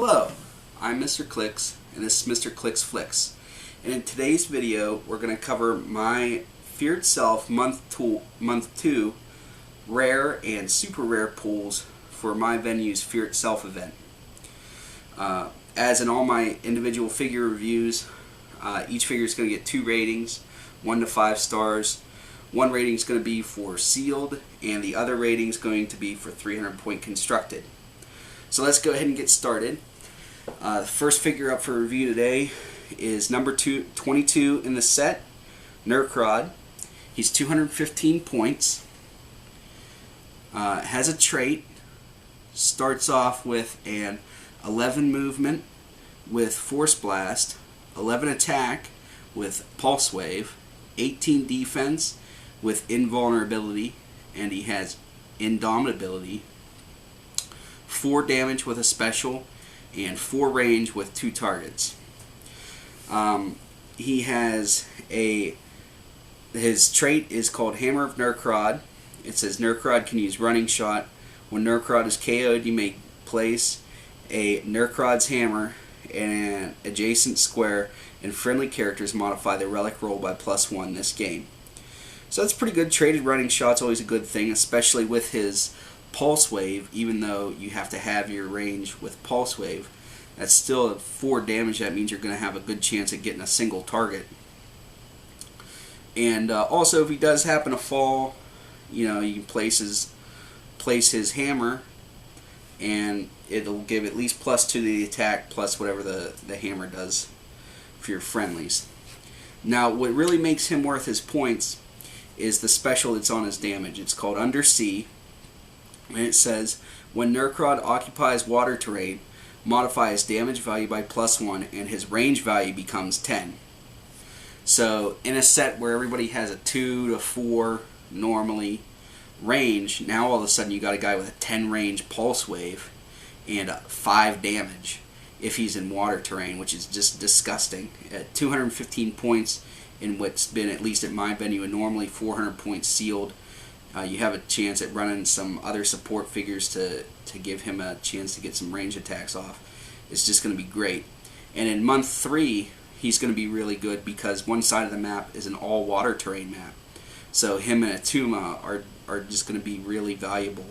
Hello, I'm Mr. Clix, and this is Mr. Clix Flix. And in today's video, we're going to cover my Feared Self Month 2 rare and super rare pulls for my venue's Feared Self event. As in all my individual figure reviews, each figure is going to get 2 ratings, 1 to 5 stars. One rating is going to be for sealed, and the other rating is going to be for 300 point constructed. So let's go ahead and get started. The first figure up for review today is number 22 in the set, Nerf Rod. He's 215 points. Has a trait. Starts off with an 11 movement with Force Blast, 11 attack with Pulse Wave, 18 defense with Invulnerability, and he has Indomitability, 4 damage with a special, and 4 range with 2 targets. He has his trait is called Hammer of Nerf Rod. It says Nerf Rod can use Running Shot. When Nerf Rod is KO'd, you may place a Nerf Rod's hammer in an adjacent square, and friendly characters modify the relic roll by +1 this game. So that's pretty good. Traded Running Shot's always a good thing, especially with his Pulse Wave. Even though you have to have your range with Pulse Wave, that's still 4 damage. That means you're going to have a good chance at getting a single target. And also, if he does happen to fall, you can place his hammer, and it'll give at least +2 to the attack, plus whatever the hammer does for your friendlies. Now, what really makes him worth his points is the special that's on his damage. It's called Undersea, and it says, when Nerf Rod occupies water terrain, modify his damage value by +1, and his range value becomes 10. So, in a set where everybody has a 2 to 4 normally range, now all of a sudden you got a guy with a 10 range Pulse Wave and 5 damage if he's in water terrain, which is just disgusting. At 215 points in what's been, at least at my venue, a normally 400 points sealed, you have a chance at running some other support figures to give him a chance to get some range attacks off. It's just going to be great. And in month 3, he's going to be really good because one side of the map is an all water terrain map. So him and Atuma are just going to be really valuable.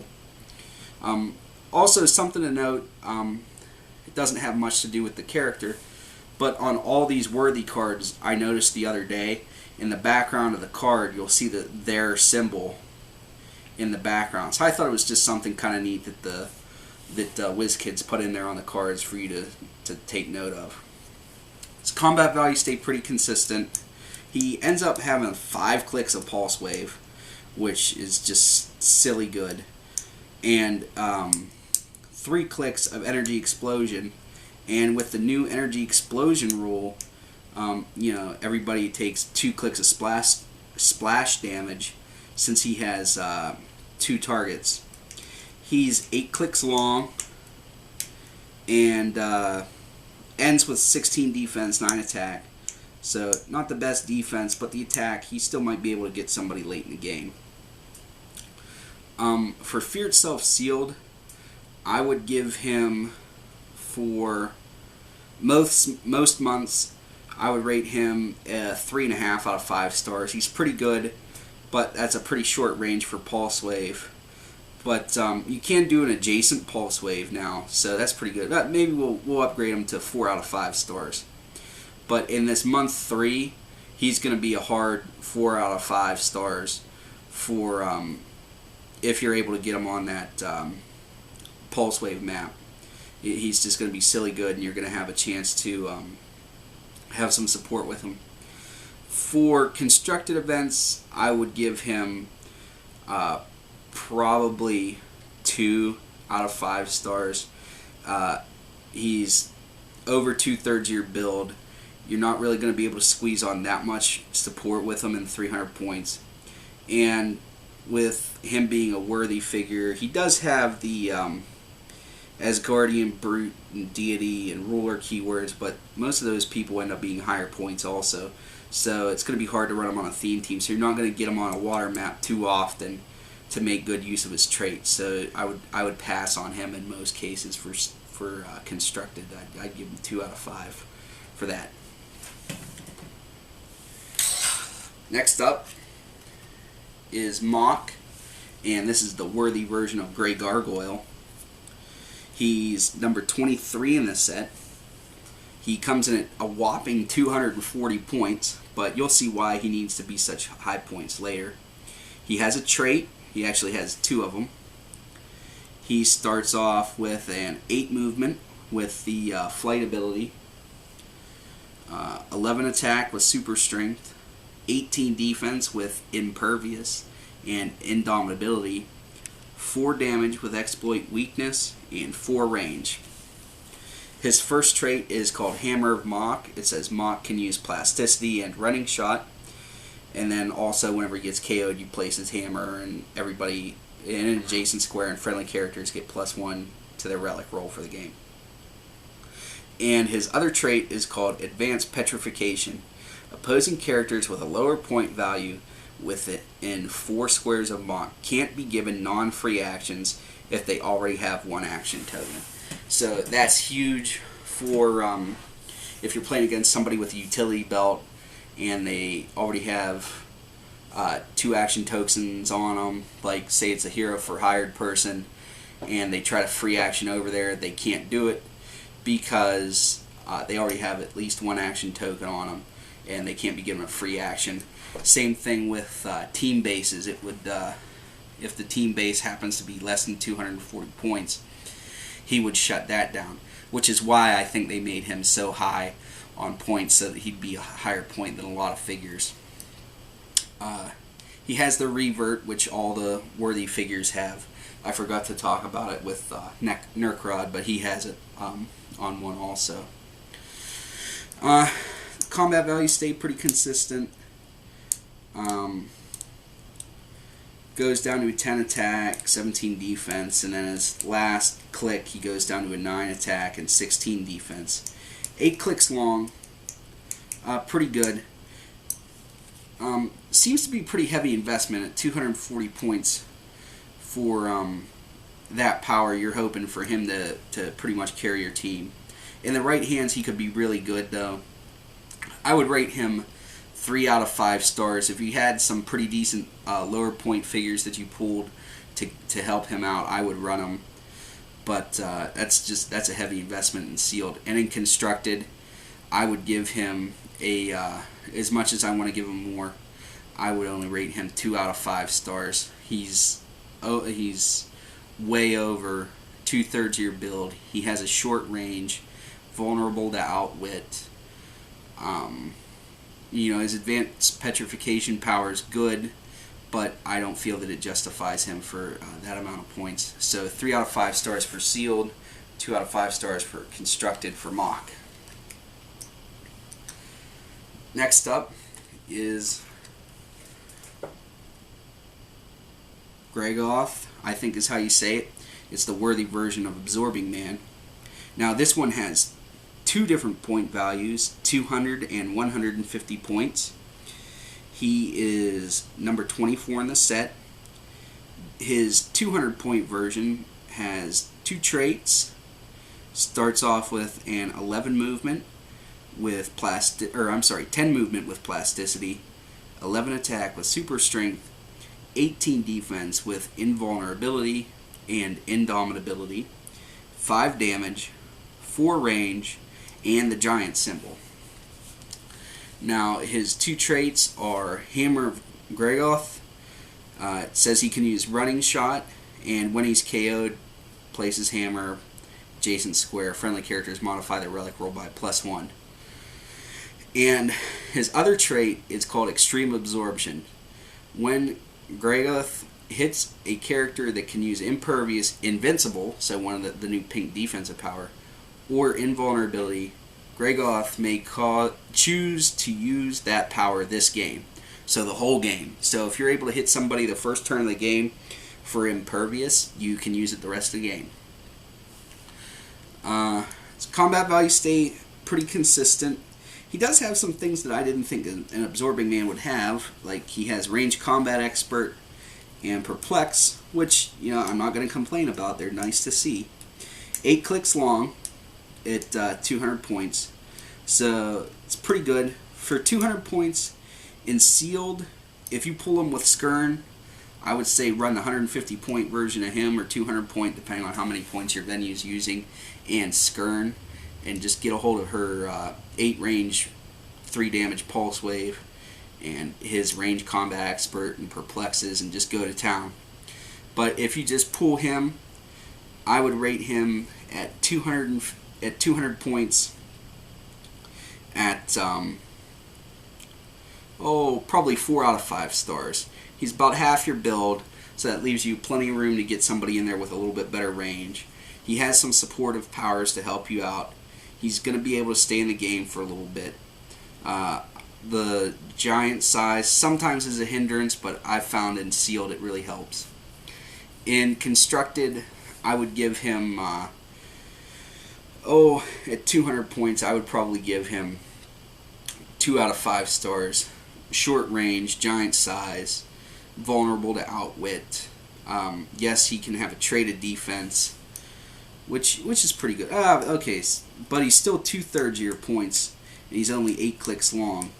Also, something to note, it doesn't have much to do with the character, but on all these worthy cards, I noticed the other day, in the background of the card, you'll see their symbol in the background. So I thought it was just something kind of neat that WizKids put in there on the cards for you to take note of. His combat value stayed pretty consistent. He ends up having 5 clicks of Pulse Wave, which is just silly good, and 3 clicks of Energy Explosion. And with the new Energy Explosion rule, everybody takes 2 clicks of splash damage since he has 2 targets. He's 8 clicks long and ends with 16 defense, 9 attack. So not the best defense, but the attack, he still might be able to get somebody late in the game. For Feared Self Sealed, I would give him, for most months, I would rate him 3.5 out of 5 stars. He's pretty good, but that's a pretty short range for Pulse Wave. But you can do an adjacent Pulse Wave now, so that's pretty good. Maybe we'll upgrade him to 4 out of 5 stars. But in this month 3, he's going to be a hard 4 out of 5 stars for if you're able to get him on that Pulse Wave map. He's just going to be silly good, and you're going to have a chance to have some support with him. For constructed events, I would give him probably 2 out of 5 stars. He's over 2/3 your build. You're not really going to be able to squeeze on that much support with him in 300 points. And with him being a worthy figure, he does have the Asgardian Brute and Deity and Ruler keywords, but most of those people end up being higher points also. So it's going to be hard to run him on a theme team, so you're not going to get him on a water map too often to make good use of his traits. So I would pass on him in most cases for for constructed. I'd give him 2 out of 5 for that. Next up is Mock, and this is the worthy version of Grey Gargoyle. He's number 23 in this set. He comes in at a whopping 240 points, but you'll see why he needs to be such high points later. He has a trait. He actually has 2 of them. He starts off with an 8 movement with the flight ability, 11 attack with super strength, 18 defense with impervious and indomitability, 4 damage with exploit weakness, and 4 range. His first trait is called Hammer of Mock. It says Mock can use plasticity and running shot, and then also whenever he gets KO'd, you place his hammer, and everybody in an adjacent square and friendly characters get +1 to their relic roll for the game. And his other trait is called Advanced Petrification. Opposing characters with a lower point value within 4 squares of Mock can't be given non-free actions if they already have 1 action token. So that's huge for if you're playing against somebody with a utility belt and they already have 2 action tokens on them, like say it's a hero for hired person, and they try to free action over there, they can't do it because they already have at least 1 action token on them, and they can't be given a free action. Same thing with team bases. It would, if the team base happens to be less than 240 points, he would shut that down, which is why I think they made him so high on points, so that he'd be a higher point than a lot of figures. He has the revert, which all the worthy figures have. I forgot to talk about it with Nerf Rod, but he has it on one also. Combat values stay pretty consistent. Goes down to a 10 attack, 17 defense, and then his last click he goes down to a 9 attack and 16 defense. 8 clicks long, pretty good. Seems to be a pretty heavy investment at 240 points for that power. You're hoping for him to pretty much carry your team. In the right hands he could be really good though. I would rate him 3 out of 5 stars. If you had some pretty decent lower point figures that you pulled to help him out, I would run him. But that's a heavy investment in sealed. And in constructed, I would give him as much as I want to give him more, I would only rate him 2 out of 5 stars. He's way over 2/3 of your build. He has a short range, vulnerable to outwit. His advanced petrification power is good, but I don't feel that it justifies him for that amount of points. So 3 out of 5 stars for sealed, 2 out of 5 stars for constructed for Mock. Next up is Gregoth, I think is how you say it. It's the worthy version of Absorbing Man. Now this one has 2 different point values, 200 and 150 points. He is number 24 in the set. His 200 point version has 2 traits. Starts off with an 11 movement with 10 movement with plasticity, 11 attack with super strength, 18 defense with invulnerability and indomitability, 5 damage, 4 range, and the giant symbol. Now his 2 traits are Hammer of Gregoth. It says he can use running shot, and when he's KO'd, place his hammer adjacent square. Friendly characters modify their relic roll by +1. And his other trait is called Extreme Absorption. When Gregoth hits a character that can use Impervious, Invincible, so one of the new pink defensive power, or Invulnerability, Gregoth may choose to use that power this game. So the whole game. So if you're able to hit somebody the first turn of the game for Impervious, you can use it the rest of the game. His combat values stay pretty consistent. He does have some things that I didn't think an Absorbing Man would have, like he has Range Combat Expert and Perplex, which I'm not going to complain about. They're nice to see. 8 clicks long at 200 points. So it's pretty good. For 200 points in sealed, if you pull him with Skern, I would say run the 150 point version of him, or 200 point, depending on how many points your venue is using, and Skern, and just get a hold of her 8 range, 3 damage pulse wave, and his range combat expert and perplexes, and just go to town. But if you just pull him, I would rate him at 200 points at probably 4 out of 5 stars. He's about half your build, so that leaves you plenty of room to get somebody in there with a little bit better range. He has some supportive powers to help you out. He's going to be able to stay in the game for a little bit. The giant size sometimes is a hindrance, but I've found in sealed it really helps. In constructed, I would give him at 200 points, I would probably give him 2 out of 5 stars. Short range, giant size, vulnerable to outwit. Yes, he can have a traded defense, which is pretty good. Okay, but he's still 2/3 of your points, and he's only 8 clicks long.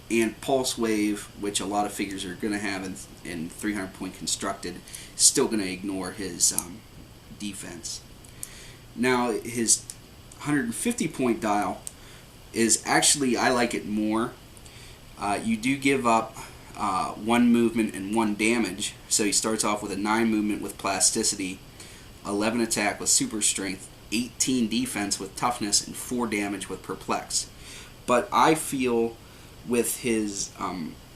And Pulse Wave, which a lot of figures are going to have in 300 point constructed, is still going to ignore his defense. Now, his 150 point dial is actually, I like it more. You do give up 1 movement and 1 damage, so he starts off with a 9 movement with plasticity, 11 attack with super strength, 18 defense with toughness, and 4 damage with perplex. But I feel with his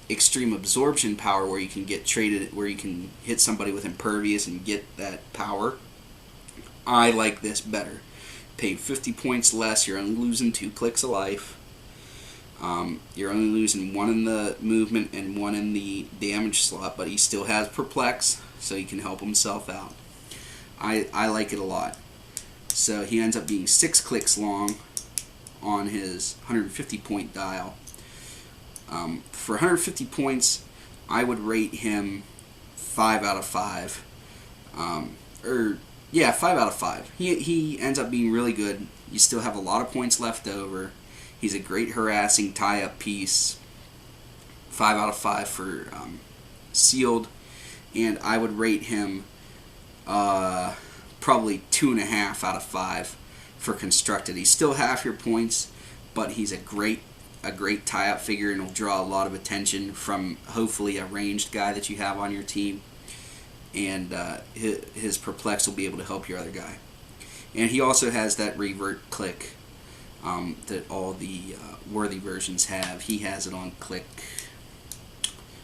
extreme absorption power, where you can get traded, where you can hit somebody with impervious and get that power, I like this better. Pay 50 points less, you're only losing 2 clicks of life. You're only losing 1 in the movement and 1 in the damage slot, but he still has perplex, so he can help himself out. I like it a lot. So he ends up being 6 clicks long on his 150 point dial. For 150 points, I would rate him 5 out of 5. 5 out of 5. He ends up being really good. You still have a lot of points left over. He's a great harassing tie-up piece. 5 out of 5 for sealed. And I would rate him probably 2.5 out of 5 for constructed. He's still half your points, but he's a great tie-up figure, and will draw a lot of attention from hopefully a ranged guy that you have on your team. And his perplex will be able to help your other guy. And he also has that revert click that all the worthy versions have. He has it on click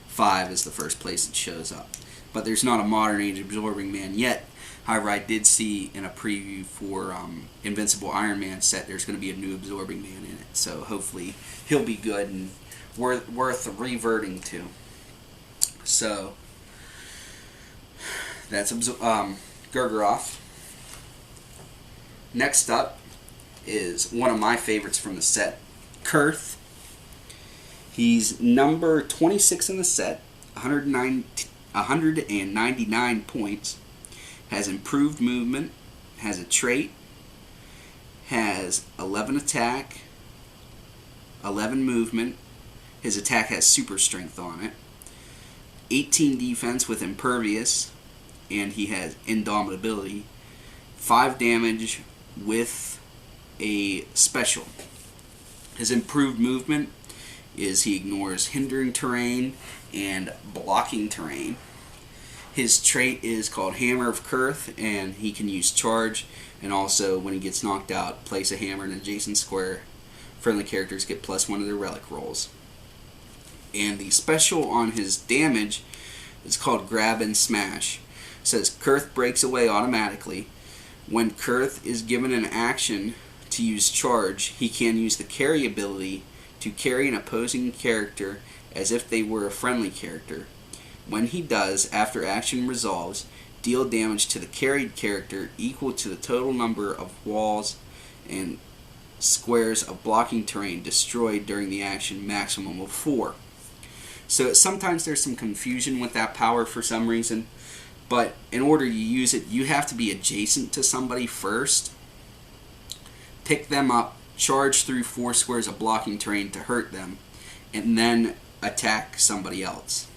5 is the first place it shows up. But there's not a modern age absorbing man yet. However, I did see in a preview for Invincible Iron Man set there's going to be a new absorbing man in it. So hopefully he'll be good and worth reverting to. So that's Gregoth. Next up is one of my favorites from the set, Kurth. He's number 26 in the set, 199 points, has improved movement, has a trait, has 11 attack, 11 movement, his attack has super strength on it, 18 defense with impervious, and he has indomitability, 5 damage with a special. His improved movement is he ignores hindering terrain and blocking terrain. His trait is called Hammer of Kurth, and he can use charge, and also when he gets knocked out, place a hammer in an adjacent square. Friendly characters get +1 to their relic rolls. And the special on his damage is called Grab and Smash. It says Kurth breaks away automatically. When Kurth is given an action to use charge, he can use the carry ability to carry an opposing character as if they were a friendly character. When he does, after action resolves, deal damage to the carried character equal to the total number of walls and squares of blocking terrain destroyed during the action, maximum of 4. So sometimes there's some confusion with that power for some reason, but in order to use it, you have to be adjacent to somebody first, pick them up, charge through 4 squares of blocking terrain to hurt them, and then attack somebody else.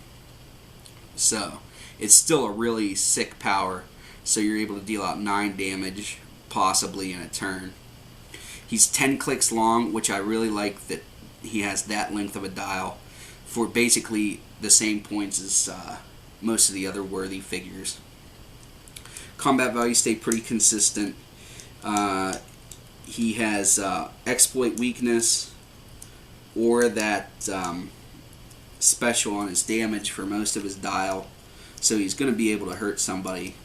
So it's still a really sick power. So you're able to deal out 9 damage, possibly in a turn. He's 10 clicks long, which I really like that he has that length of a dial for basically the same points as most of the other worthy figures. Combat values stay pretty consistent. He has exploit weakness or that special on his damage for most of his dial, so he's going to be able to hurt somebody.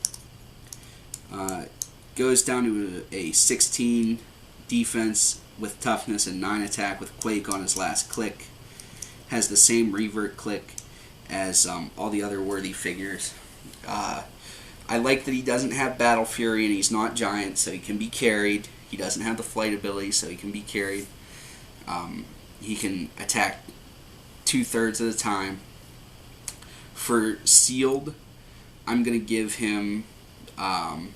Goes down to a 16 defense with toughness and 9 attack with quake on his last click. Has the same revert click as all the other worthy figures. I like that he doesn't have battle fury and he's not giant, so he can be carried. He doesn't have the flight ability, so he can be carried. He can attack 2/3 of the time. For sealed, I'm going to give him 4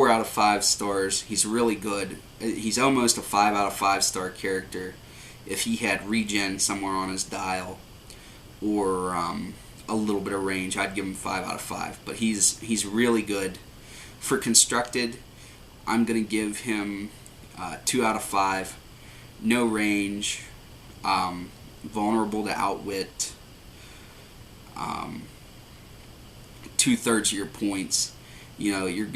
out of 5 stars. He's really good. He's almost a 5 out of 5 star character if he had regen somewhere on his dial or a little bit of range. I'd give him 5 out of 5. But he's really good. For constructed, I'm going to give him 2 out of 5. No range, vulnerable to outwit, 2/3 of your points. You know, you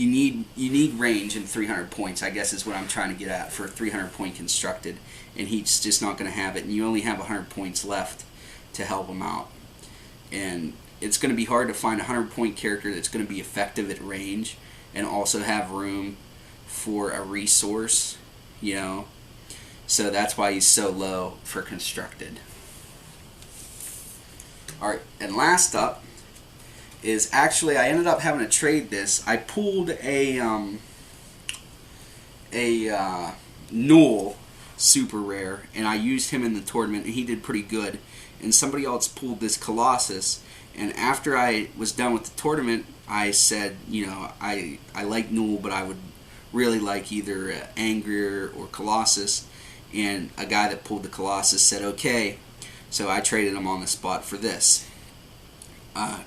need range in 300 points, I guess is what I'm trying to get at for 300 point constructed, and he's just not going to have it, and you only have 100 points left to help him out. And it's going to be hard to find a 100 point character that's going to be effective at range and also have room for a resource, you know. So that's why he's so low for constructed. Alright, and last up is actually I ended up having to trade this. I pulled a Null super rare, and I used him in the tournament, and he did pretty good. And somebody else pulled this Colossus, and after I was done with the tournament, I said, you know, I like Null, but I would really like either Angrier or Colossus. And a guy that pulled the Colossus said okay, so I traded him on the spot for this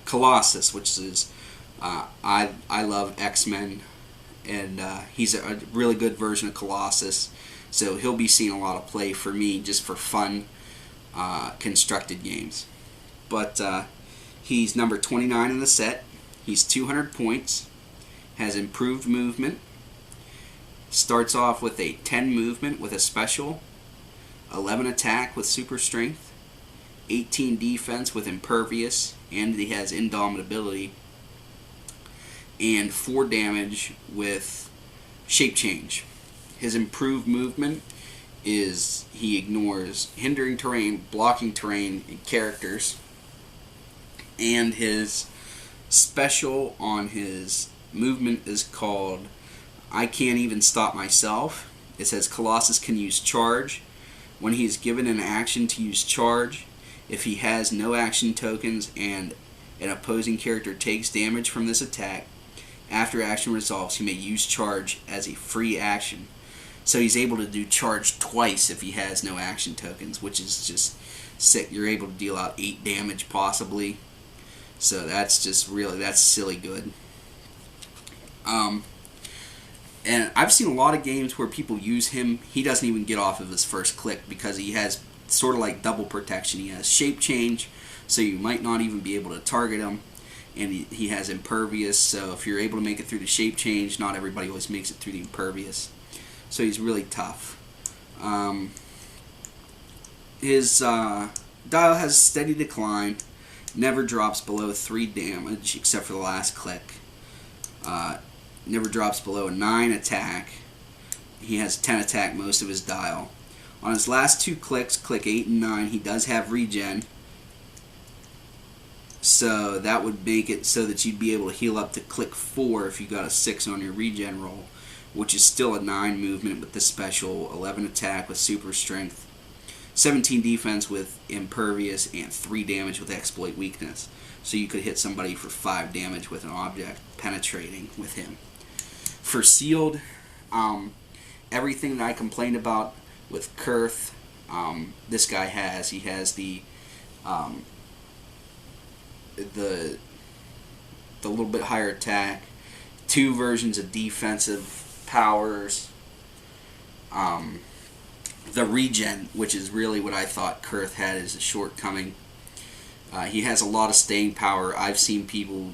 Colossus, which is I love X-Men, and he's a really good version of Colossus, so he'll be seeing a lot of play for me just for fun constructed games. But he's number 29 in the set. He's 200 points, has improved movement, starts off with a 10 movement with a special, 11 attack with super strength, 18 defense with impervious, and he has indomitability, and 4 damage with shape change. His improved movement is he ignores hindering terrain, blocking terrain, and characters, and his special on his movement is called I Can't Even Stop Myself. It says Colossus can use charge. When he is given an action to use charge, if he has no action tokens and an opposing character takes damage from this attack, after action resolves, he may use charge as a free action. So he's able to do charge twice if he has no action tokens, which is just sick. You're able to deal out 8 damage possibly. So that's just really, that's silly good. And I've seen a lot of games where people use him. He doesn't even get off of his first click because he has sort of like double protection. He has shape change, so you might not even be able to target him. And he has impervious, so if you're able to make it through the shape change, not everybody always makes it through the impervious. So he's really tough. His dial has steady decline, never drops below 3 damage except for the last click. Never drops below a 9 attack. He has 10 attack most of his dial. On his last 2 clicks, click 8 and 9, he does have regen. So that would make it so that you'd be able to heal up to click 4 if you got a 6 on your regen roll, which is still a 9 movement with the special, 11 attack with super strength, 17 defense with impervious, and 3 damage with exploit weakness. So you could hit somebody for 5 damage with an object penetrating with him. For sealed, everything that I complained about with Kurth, this guy has. He has the little bit higher attack, 2 versions of defensive powers, the regen, which is really what I thought Kurth had as a shortcoming. He has a lot of staying power. I've seen people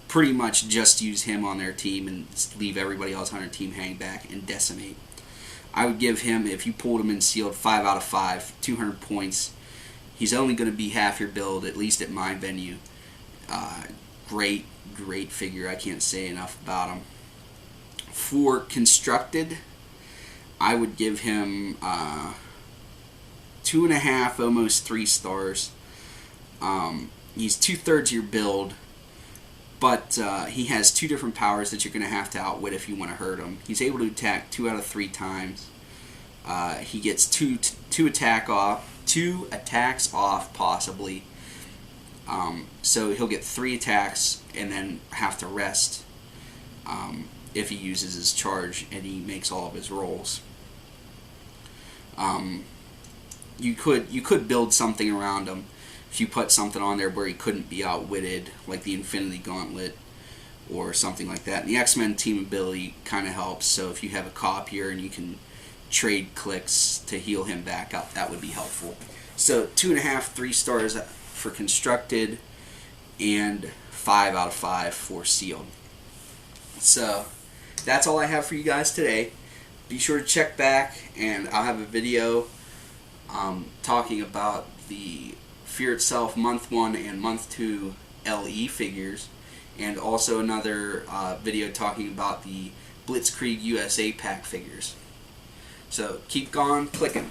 pretty much just use him on their team and leave everybody else on their team hang back and decimate. I would give him, if you pulled him in sealed, 5 out of 5, 200 points. He's only going to be half your build, at least at my venue. Great figure. I can't say enough about him. For constructed, I would give him 2.5, almost 3 stars. He's 2/3 your build, but he has 2 different powers that you're going to have to outwit if you want to hurt him. He's able to attack 2 out of 3 times. He gets two attacks off, possibly. So he'll get 3 attacks and then have to rest if he uses his charge and he makes all of his rolls. You could build something around him if you put something on there where he couldn't be outwitted, like the Infinity Gauntlet or something like that. And the X-Men team ability kind of helps, so if you have a copier and you can trade Clix to heal him back up, that would be helpful. So 2.5, 3 stars for constructed, and 5 out of 5 for sealed. So that's all I have for you guys today. Be sure to check back, and I'll have a video talking about the Fear Itself Month 1 and Month 2 LE figures, and also another video talking about the Blitzkrieg USA pack figures. So keep on clicking.